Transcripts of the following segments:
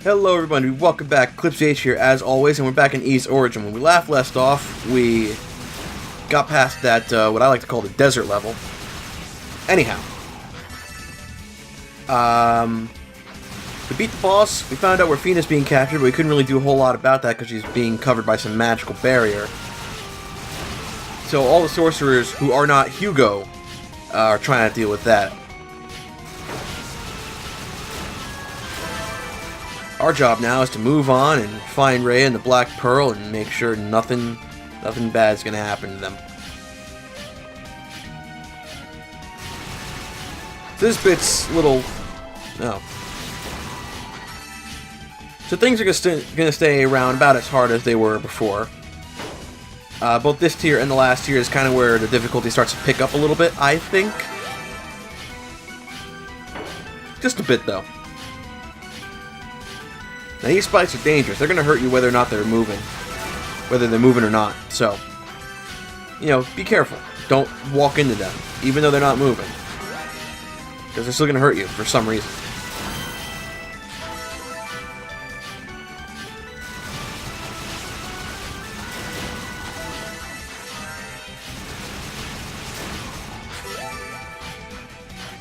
Hello everybody, welcome back. clipsvh here as always, and we're back in East Origin. When we left off, we got past that, what I like to call the desert level. Anyhow. We beat the boss, we found out where Fina's being captured, but we couldn't really do a whole lot about that because she's being covered by some magical barrier. So all the sorcerers who are not Hugo are trying to deal with that. Our job now is to move on and find Ray and the Black Pearl and make sure nothing bad's gonna happen to them. So this bit's little... no. So things are gonna stay around about as hard as they were before. Both this tier and the last tier is kind of where the difficulty starts to pick up a little bit, I think. Just a bit, though. Now, these spikes are dangerous. They're going to hurt you whether or not they're moving. Whether they're moving or not. So, you know, be careful. Don't walk into them, even though they're not moving. Because they're still going to hurt you for some reason.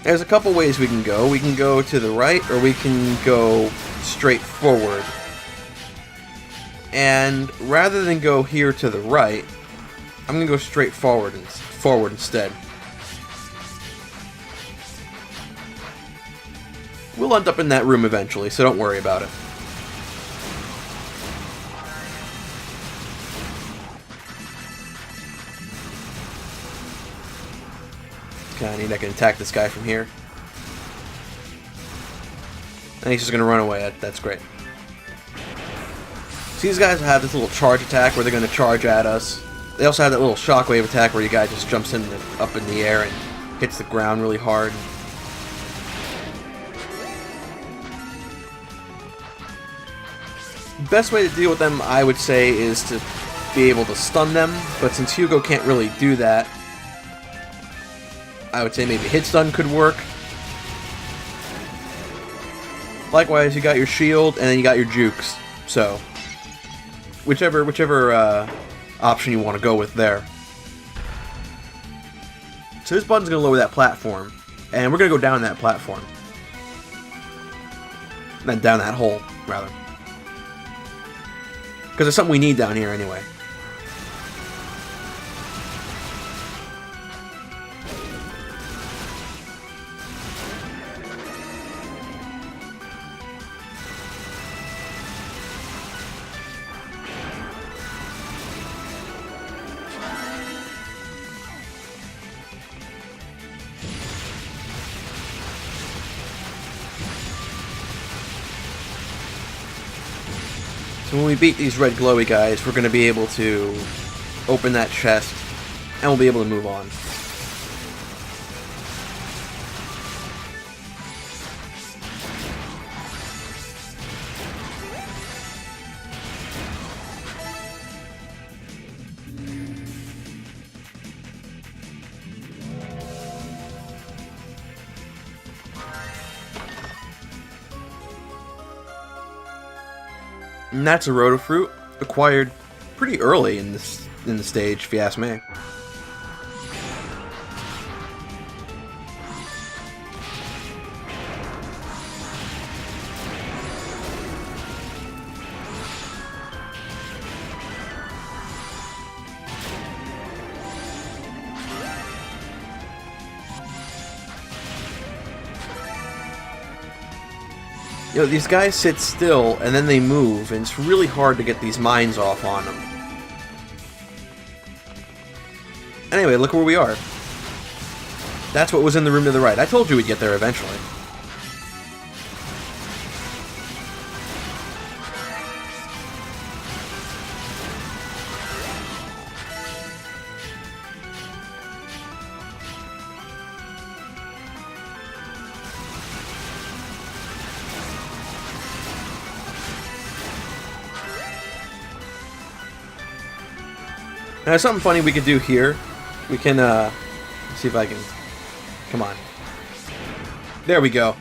There's a couple ways we can go. We can go to the right, or we can go straight forward. And rather than go here to the right, I'm gonna go straight forward instead. We'll end up in that room eventually, so don't worry about it. I need I can attack this guy from here. And he's just gonna run away. That's great. So these guys have this little charge attack where they're gonna charge at us. They also have that little shockwave attack where you guy just jumps up in the air and hits the ground really hard. The best way to deal with them, I would say, is to be able to stun them. But since Hugo can't really do that, I would say maybe hit stun could work. Likewise, you got your shield and then you got your jukes. So, whichever option you want to go with there. So this button's going to lower that platform, and we're going to go down that platform. Then down that hole, rather. Because there's something we need down here anyway. So when we beat these red glowy guys, we're going to be able to open that chest, and we'll be able to move on. And that's a Rotofruit, acquired pretty early in the stage, if you ask me. You know, these guys sit still, and then they move, and it's really hard to get these mines off on them. Anyway, look where we are. That's what was in the room to the right. I told you we'd get there eventually. Now, there's something funny we could do here. We can, see if I can... Come on. There we go.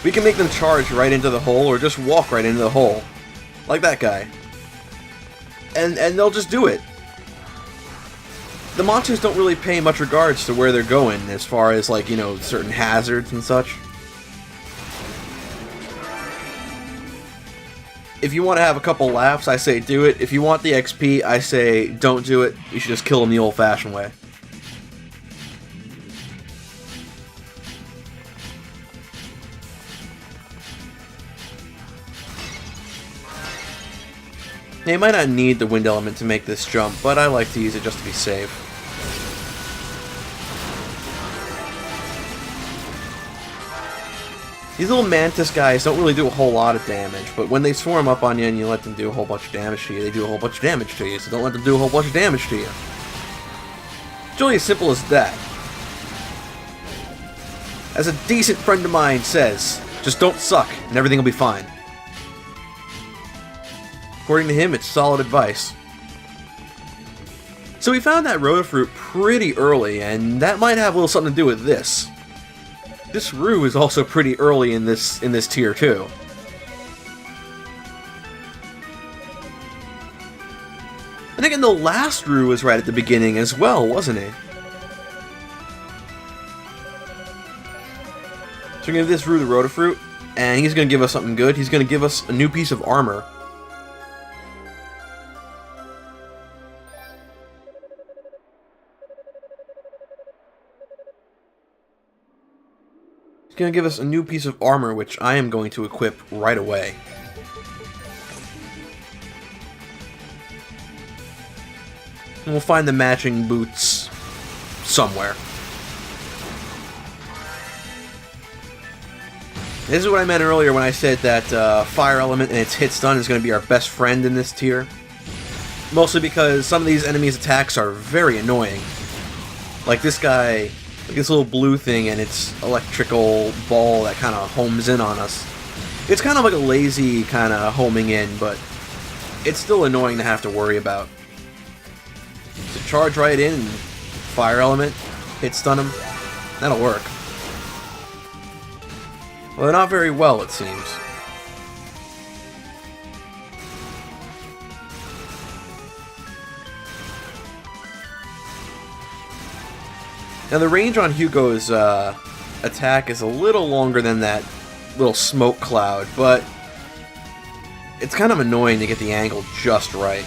We can make them charge right into the hole or just walk right into the hole. Like that guy. And they'll just do it. The monsters don't really pay much regards to where they're going as far as, like, you know, certain hazards and such. If you want to have a couple laughs, I say do it. If you want the XP, I say don't do it. You should just kill them the old-fashioned way. Now, you might not need the wind element to make this jump, but I like to use it just to be safe. These little mantis guys don't really do a whole lot of damage, but when they swarm up on you and you let them do a whole bunch of damage to you, they do a whole bunch of damage to you, so don't let them do a whole bunch of damage to you. It's really as simple as that. As a decent friend of mine says, just don't suck, and everything will be fine. According to him, it's solid advice. So we found that Rotafruit pretty early, and that might have a little something to do with this. This Rue is also pretty early in this tier too. And again, the last Rue was right at the beginning as well, wasn't he? So we're going to give this Rue the Rotafruit, and he's going to give us something good. He's going to give us a new piece of armor. He's going to give us a new piece of armor, which I am going to equip right away. And we'll find the matching boots somewhere. This is what I meant earlier when I said that Fire Element and its hit stun is going to be our best friend in this tier. Mostly because some of these enemies' attacks are very annoying. Like this guy... like this little blue thing and its electrical ball that kind of homes in on us. It's kind of like a lazy kind of homing in, but it's still annoying to have to worry about. So charge right in, Fire Element, hit stun him, that'll work. Well, not very well, it seems. Now the range on Hugo's attack is a little longer than that little smoke cloud, but it's kind of annoying to get the angle just right.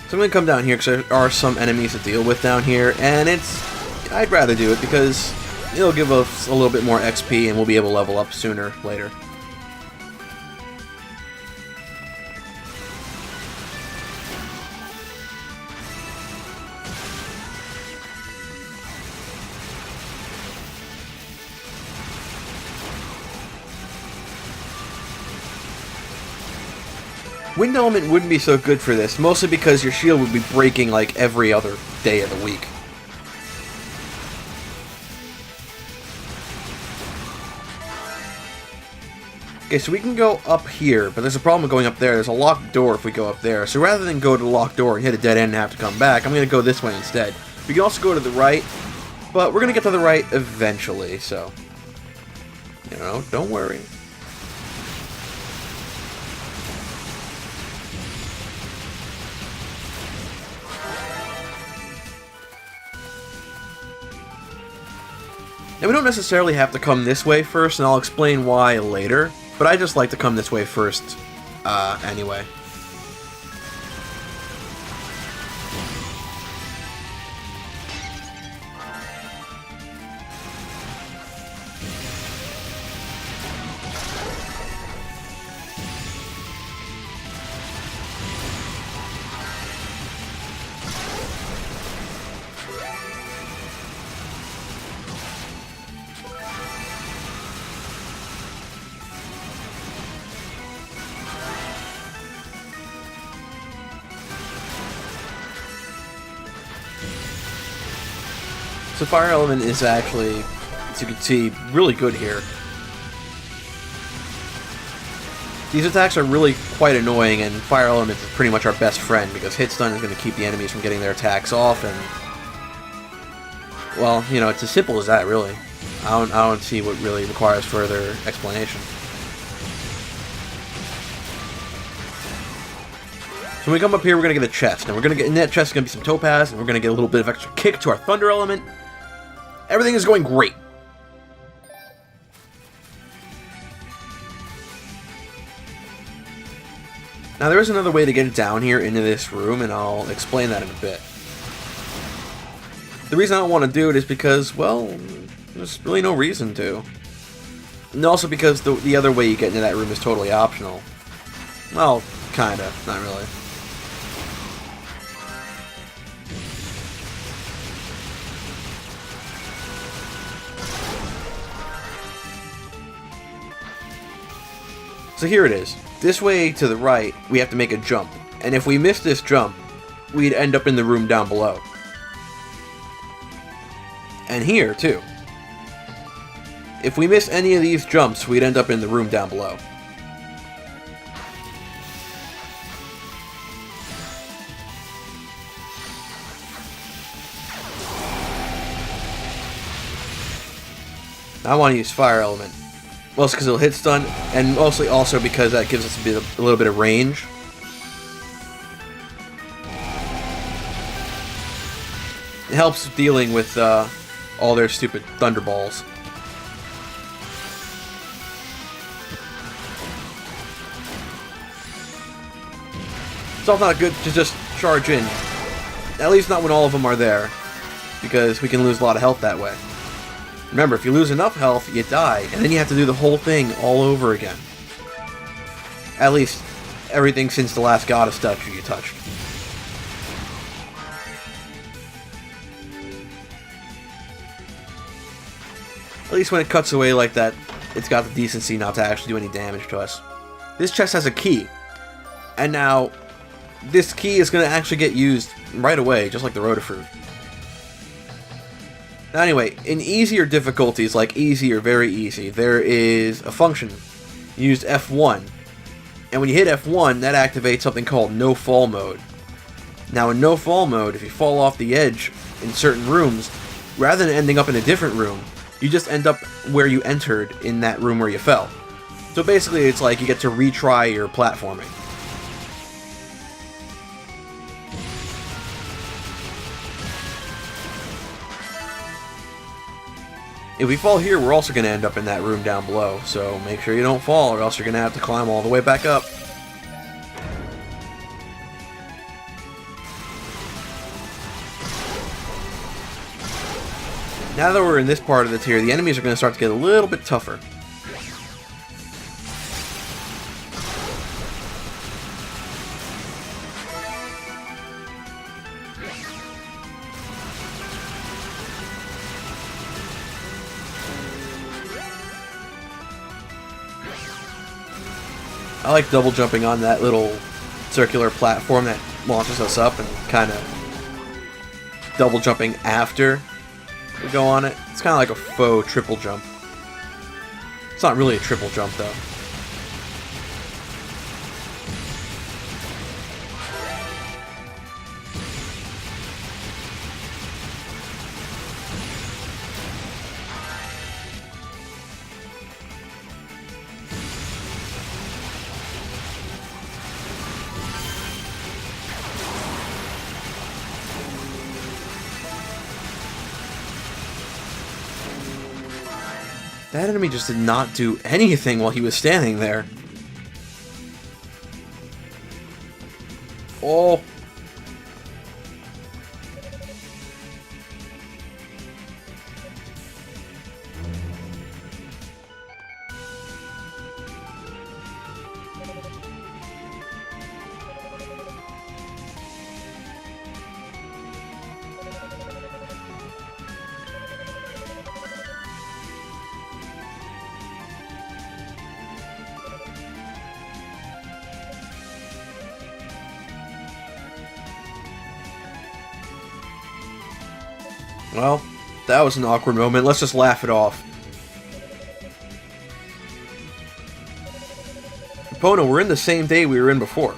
So I'm going to come down here because there are some enemies to deal with down here, and I'd rather do it because it'll give us a little bit more XP and we'll be able to level up sooner later. Wind Element wouldn't be so good for this, mostly because your shield would be breaking like every other day of the week. Okay, so we can go up here, but there's a problem with going up there. There's a locked door if we go up there. So rather than go to the locked door and hit a dead end and have to come back, I'm going to go this way instead. We can also go to the right, but we're going to get to the right eventually, so... you know, don't worry. And we don't necessarily have to come this way first, and I'll explain why later, but I just like to come this way first, anyway. So Fire Element is actually as you can see, really good here. These attacks are really quite annoying, and Fire Element is pretty much our best friend, because Hit Stun is going to keep the enemies from getting their attacks off, and... well, you know, it's as simple as that, really. I don't see what really requires further explanation. So when we come up here, we're going to get a chest, and we're going to get in that chest is going to be some topaz, and we're going to get a little bit of extra kick to our Thunder Element. Everything is going great. Now there is another way to get it down here into this room, and I'll explain that in a bit. The reason I don't want to do it is because, well, there's really no reason to. And also because the other way you get into that room is totally optional. Well, kinda, not really. So here it is. This way to the right, we have to make a jump. And if we miss this jump, we'd end up in the room down below. And here, too. If we miss any of these jumps, we'd end up in the room down below. I want to use Fire Element. Mostly because it'll hit stun, and mostly also because that gives us a little bit of range. It helps dealing with all their stupid thunderballs. It's also not good to just charge in. At least not when all of them are there, because we can lose a lot of health that way. Remember, if you lose enough health, you die, and then you have to do the whole thing all over again. At least, everything since the last goddess statue you touched. At least when it cuts away like that, it's got the decency not to actually do any damage to us. This chest has a key. And now, this key is going to actually get used right away, just like the Rotafruit. Now anyway, in easier difficulties, like easy or very easy, there is a function. You use F1. And when you hit F1, that activates something called no fall mode. Now in no fall mode, if you fall off the edge in certain rooms, rather than ending up in a different room, you just end up where you entered in that room where you fell. So basically it's like you get to retry your platforming. If we fall here, we're also going to end up in that room down below, so make sure you don't fall, or else you're going to have to climb all the way back up. Now that we're in this part of the tier, the enemies are going to start to get a little bit tougher. I like double jumping on that little circular platform that launches us up, and kind of double jumping after we go on it. It's kind of like a faux triple jump. It's not really a triple jump though. That enemy just did not do anything while he was standing there. Oh. Well, That was an awkward moment. Let's just laugh it off. Pono, we're in the same day we were in before.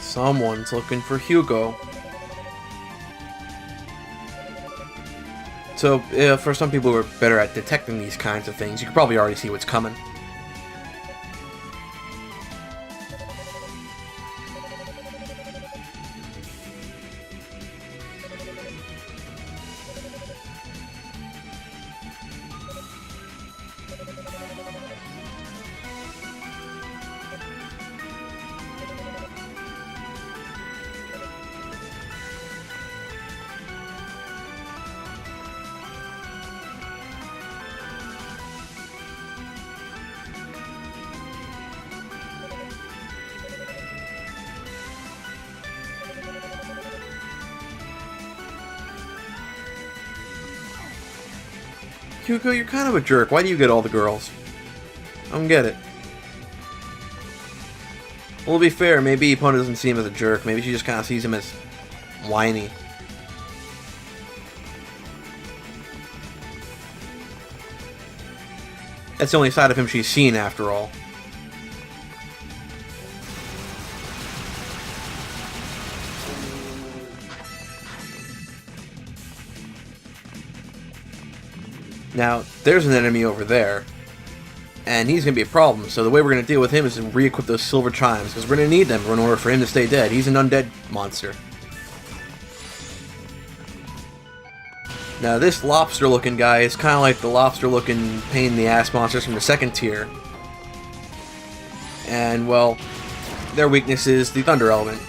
Someone's looking for Hugo. So, for some people who are better at detecting these kinds of things, you can probably already see what's coming. Hugo, you're kind of a jerk. Why do you get all the girls? I don't get it. Well, to be fair, maybe Epona doesn't see him as a jerk. Maybe she just kind of sees him as whiny. That's the only side of him she's seen, after all. Now, there's an enemy over there, and he's going to be a problem, so the way we're going to deal with him is to re-equip those silver chimes, because we're going to need them in order for him to stay dead. He's an undead monster. Now, this lobster-looking guy is kind of like the lobster-looking pain-in-the-ass monsters from the second tier. And, well, their weakness is the thunder element.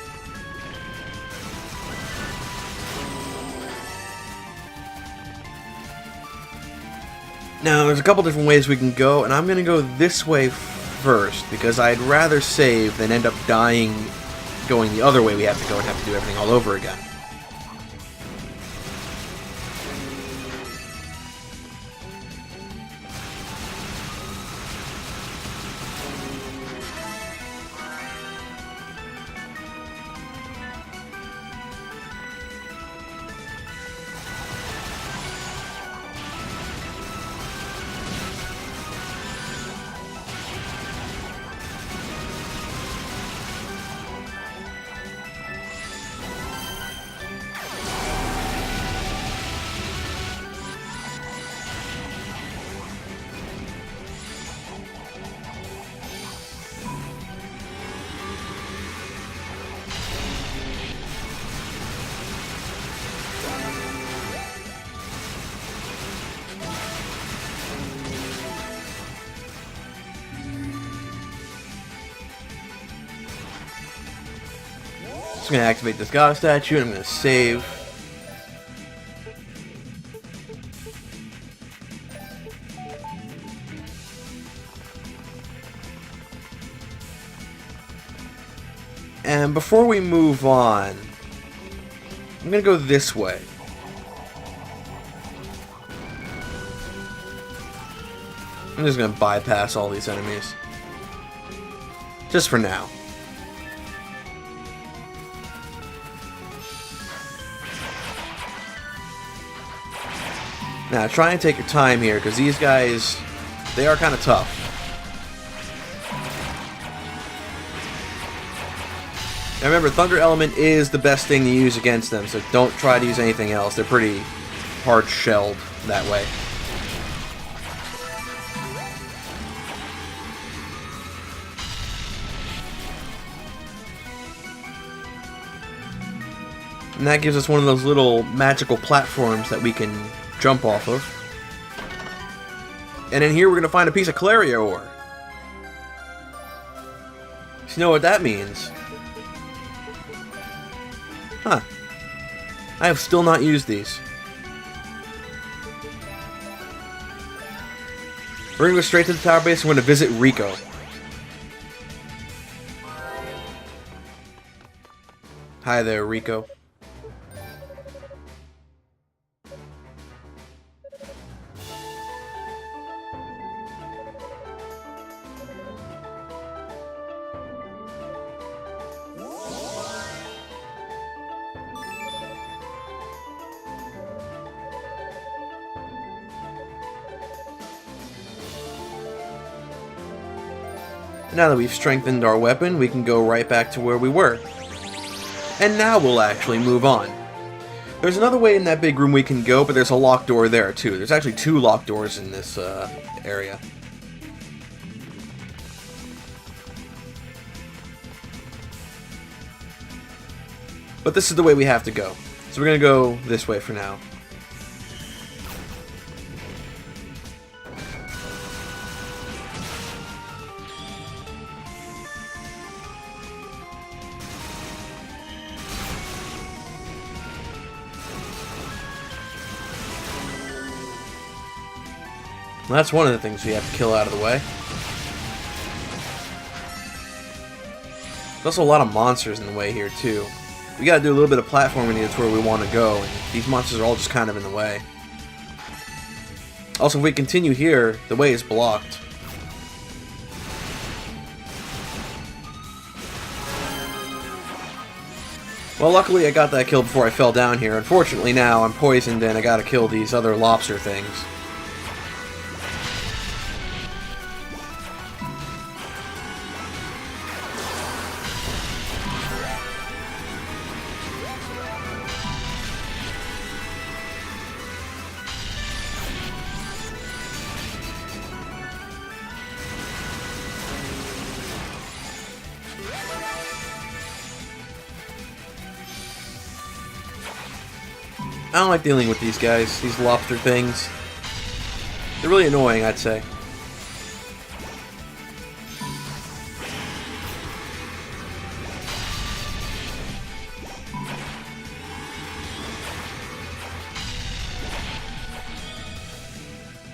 Now, there's a couple different ways we can go, and I'm going to go this way first, because I'd rather save than end up dying going the other way we have to go and have to do everything all over again. I'm going to activate this god statue, and I'm going to save. And before we move on, I'm going to go this way. I'm just going to bypass all these enemies. Just for now. Now, try and take your time here, because these guys, they are kind of tough. Now remember, Thunder Element is the best thing to use against them, so don't try to use anything else. They're pretty hard-shelled that way. And that gives us one of those little magical platforms that we can jump off of. And in here we're going to find a piece of Claria ore. So you know what that means? Huh. I have still not used these. We're going to go straight to the tower base and we're going to visit Rico. Hi there, Rico. Now that we've strengthened our weapon, we can go right back to where we were. And now we'll actually move on. There's another way in that big room we can go, but there's a locked door there too. There's actually 2 locked doors in this area. But this is the way we have to go. So we're going to go this way for now. Well, that's one of the things we have to kill out of the way. There's also a lot of monsters in the way here, too. We gotta do a little bit of platforming to get to where we want to go, and these monsters are all just kind of in the way. Also, if we continue here, the way is blocked. Well, luckily I got that kill before I fell down here. Unfortunately now, I'm poisoned and I gotta kill these other lobster things. I don't like dealing with these guys, these lobster things. They're really annoying, I'd say.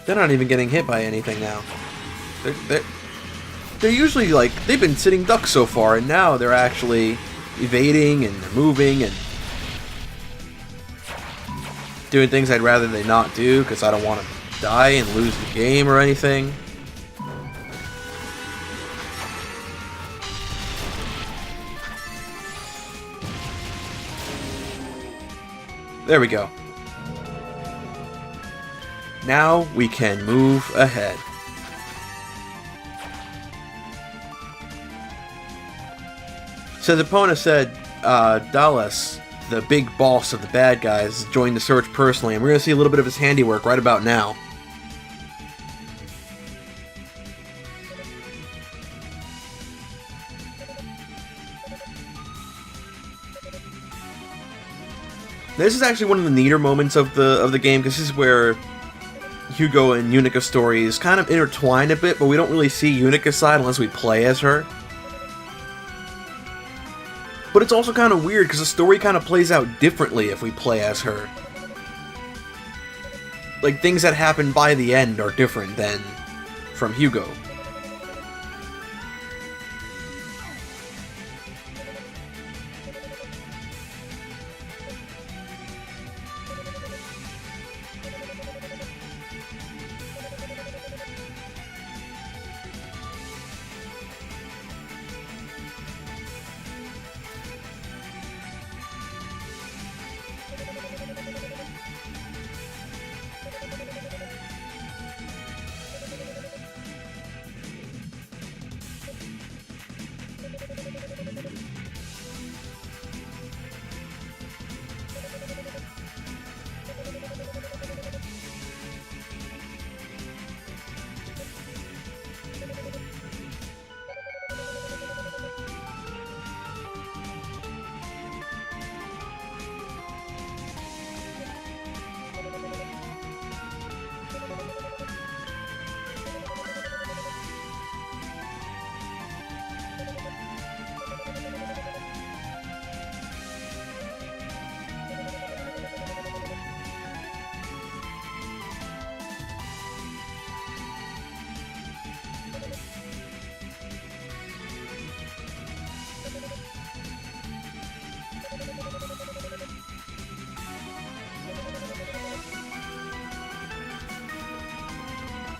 They're not even getting hit by anything now. They're usually like, they've been sitting ducks so far, and now they're actually evading and they're moving and doing things I'd rather they not do because I don't want to die and lose the game or anything. There we go. Now we can move ahead. So the opponent said Dallas, the big boss of the bad guys, joined the search personally, and we're going to see a little bit of his handiwork right about now. This is actually one of the neater moments of the game, because this is where Hugo and Yunica stories kind of intertwine a bit, but we don't really see Unica's side unless we play as her. But it's also kind of weird because the story kind of plays out differently if we play as her. Like, things that happen by the end are different than from Hugo.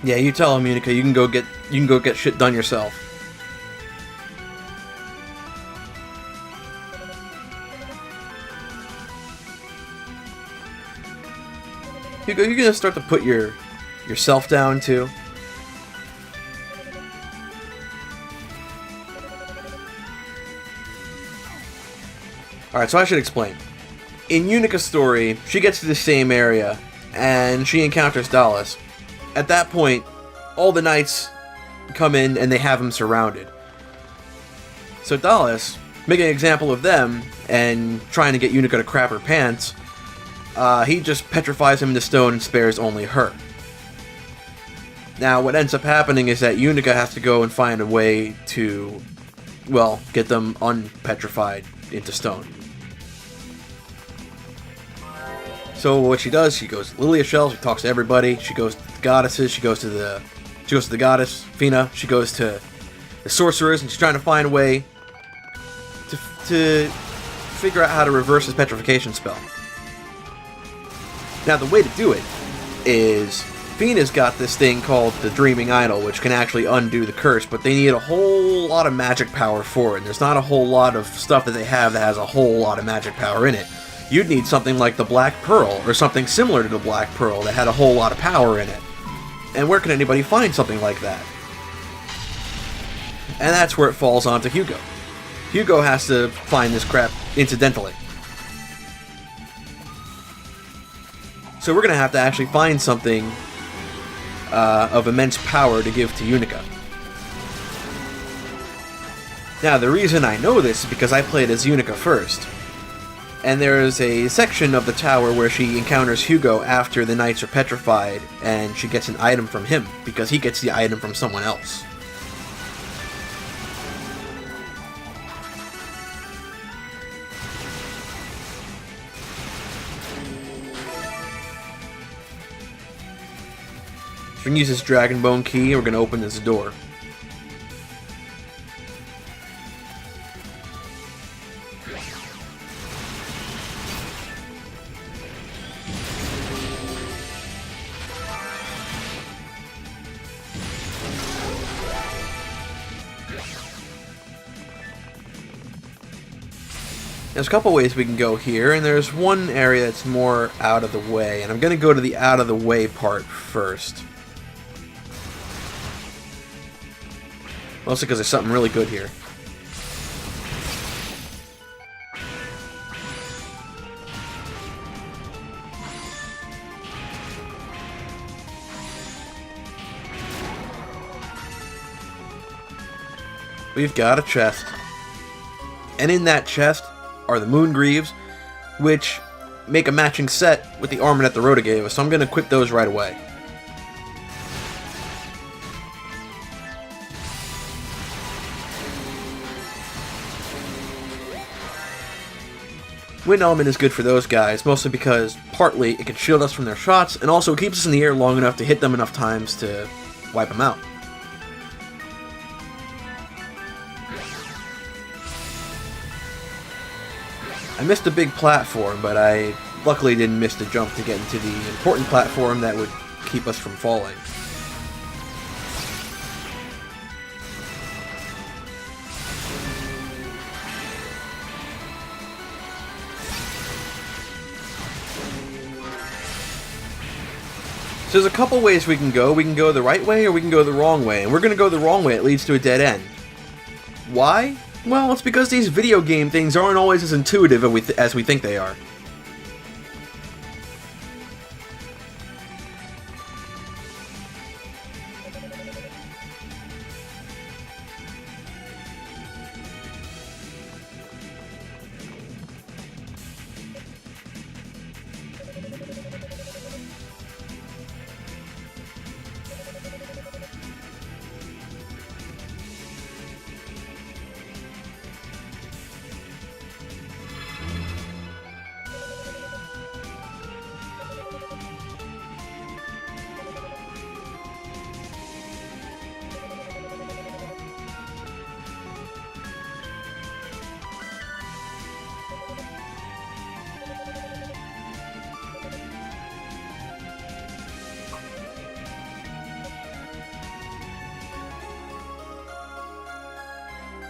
Yeah, you tell him, Yunica, you can go get shit done yourself. Hugo, you're gonna start to put yourself down too. Alright, so I should explain. In Unica's story, she gets to the same area, and she encounters Dallas. At that point, all the knights come in and they have him surrounded. So Dallas, making an example of them, and trying to get Yunica to crap her pants, he just petrifies him into stone and spares only her. Now, what ends up happening is that Yunica has to go and find a way to, well, get them unpetrified into stone. So what she does, she goes to Lilia Shell, she talks to everybody, she goes to the goddesses, she goes to the goddess, Fina, she goes to the sorcerers, and she's trying to find a way to figure out how to reverse his petrification spell. Now the way to do it is, Fina's got this thing called the Dreaming Idol, which can actually undo the curse, but they need a whole lot of magic power for it, and there's not a whole lot of stuff that they have that has a whole lot of magic power in it. You'd need something like the Black Pearl, or something similar to the Black Pearl that had a whole lot of power in it. And where can anybody find something like that? And that's where it falls onto Hugo. Hugo has to find this crap incidentally. So we're going to have to actually find something of immense power to give to Yunica. Now, the reason I know this is because I played as Yunica first. And there's a section of the tower where she encounters Hugo after the knights are petrified, and she gets an item from him, because he gets the item from someone else. So we're going to use this Dragon Bone key, and we're going to open this door. There's a couple ways we can go here, and there's one area that's more out of the way, and I'm going to go to the out of the way part first. Mostly because there's something really good here. We've got a chest. And in that chest are the Moon Greaves, which make a matching set with the armor that the Rhoda gave us, so I'm going to equip those right away. Wind Element is good for those guys, mostly because partly it can shield us from their shots, and also it keeps us in the air long enough to hit them enough times to wipe them out. I missed a big platform, but I luckily didn't miss the jump to get into the important platform that would keep us from falling. So there's a couple ways we can go. We can go the right way or we can go the wrong way, and we're going to go the wrong way. It leads to a dead end. Why? Well, it's because these video game things aren't always as intuitive as we think they are.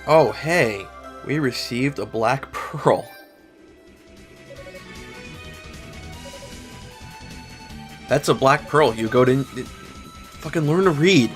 Oh, hey. We received a black pearl. That's a black pearl, Hugo. Didn't fucking learn to read.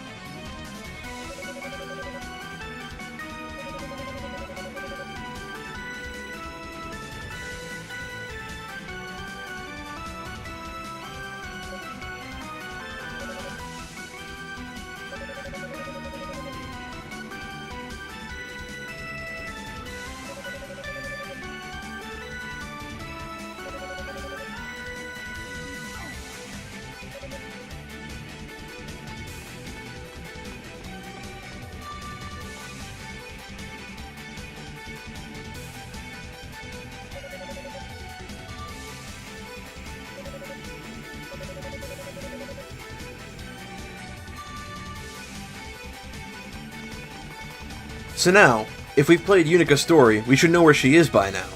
So now, if we've played Yunica's story, we should know where she is by now.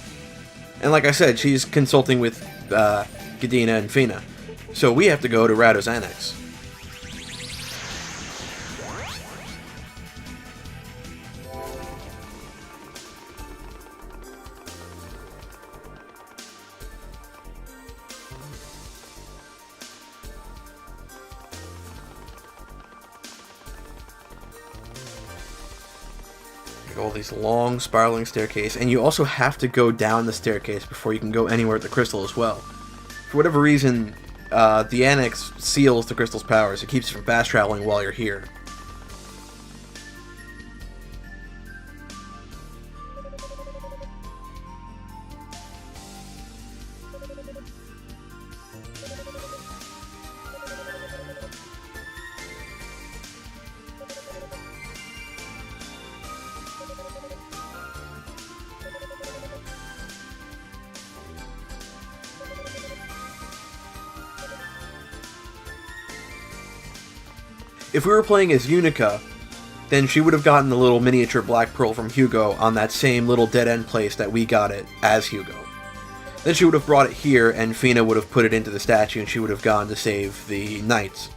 And like I said, she's consulting with Gadina and Fina. So we have to go to Rado's Annex. All these long spiraling staircase, and you also have to go down the staircase before you can go anywhere at the crystal as well. For whatever reason, the annex seals the crystal's powers. It keeps you from fast traveling while you're here. If we were playing as Yunica, then she would have gotten the little miniature black pearl from Hugo on that same little dead-end place that we got it as Hugo. Then she would have brought it here, and Fina would have put it into the statue, and she would have gone to save the knights.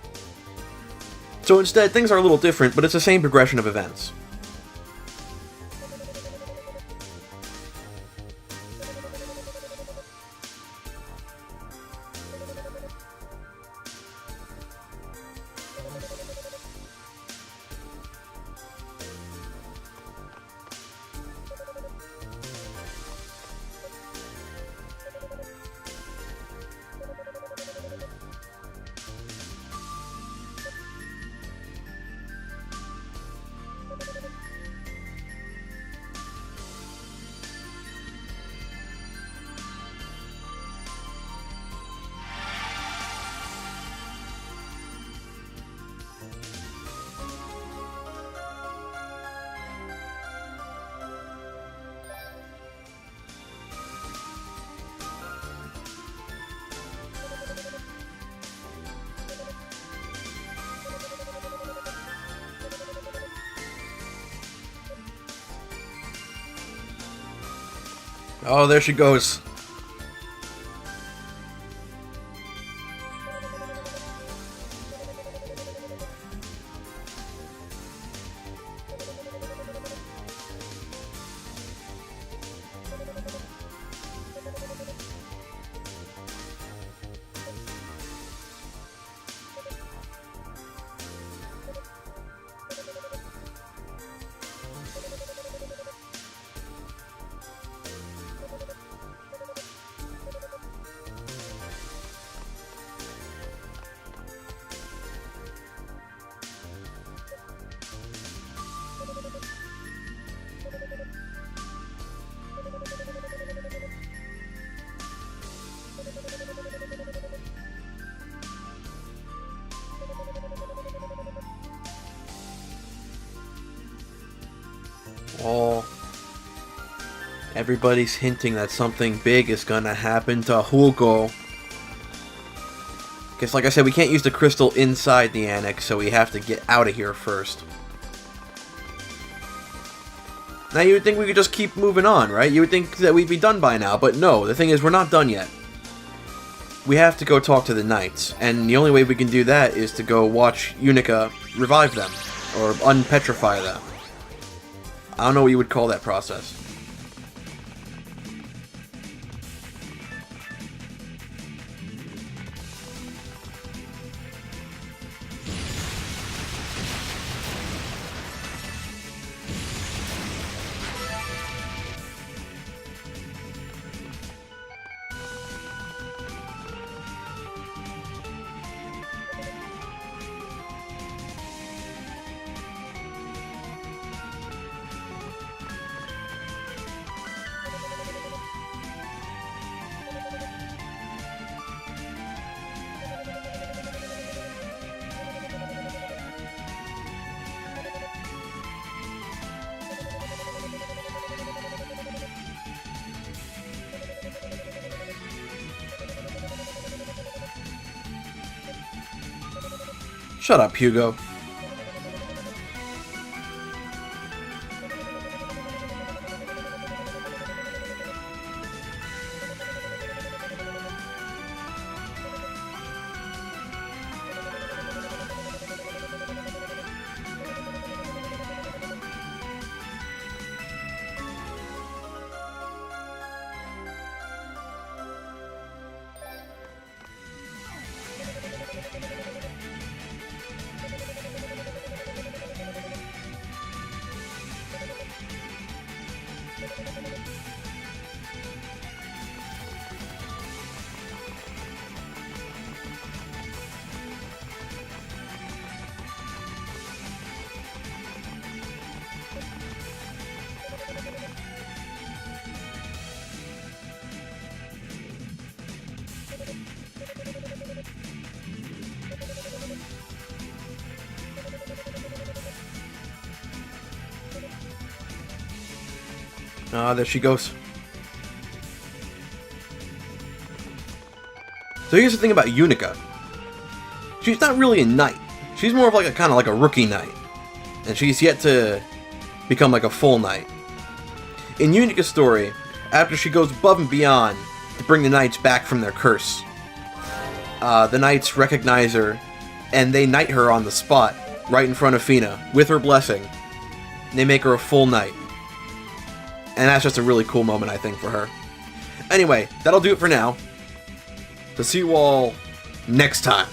So instead, things are a little different, but it's the same progression of events. Oh, there she goes. Oh, everybody's hinting that something big is gonna happen to Hugo. Guess, like I said, we can't use the crystal inside the annex, so we have to get out of here first. Now, you would think we could just keep moving on, right? You would think that we'd be done by now, but no, the thing is, we're not done yet. We have to go talk to the knights, and the only way we can do that is to go watch Yunica revive them, or unpetrify them. I don't know what you would call that process. Shut up, Hugo. Ah, there she goes. So here's the thing about Yunica. She's not really a knight. She's more of like a kind of like a rookie knight. And she's yet to become like a full knight. In Unica's story, after she goes above and beyond to bring the knights back from their curse, the knights recognize her and they knight her on the spot, right in front of Fina, with her blessing. They make her a full knight. And that's just a really cool moment, I think, for her. Anyway, that'll do it for now. So see you all next time.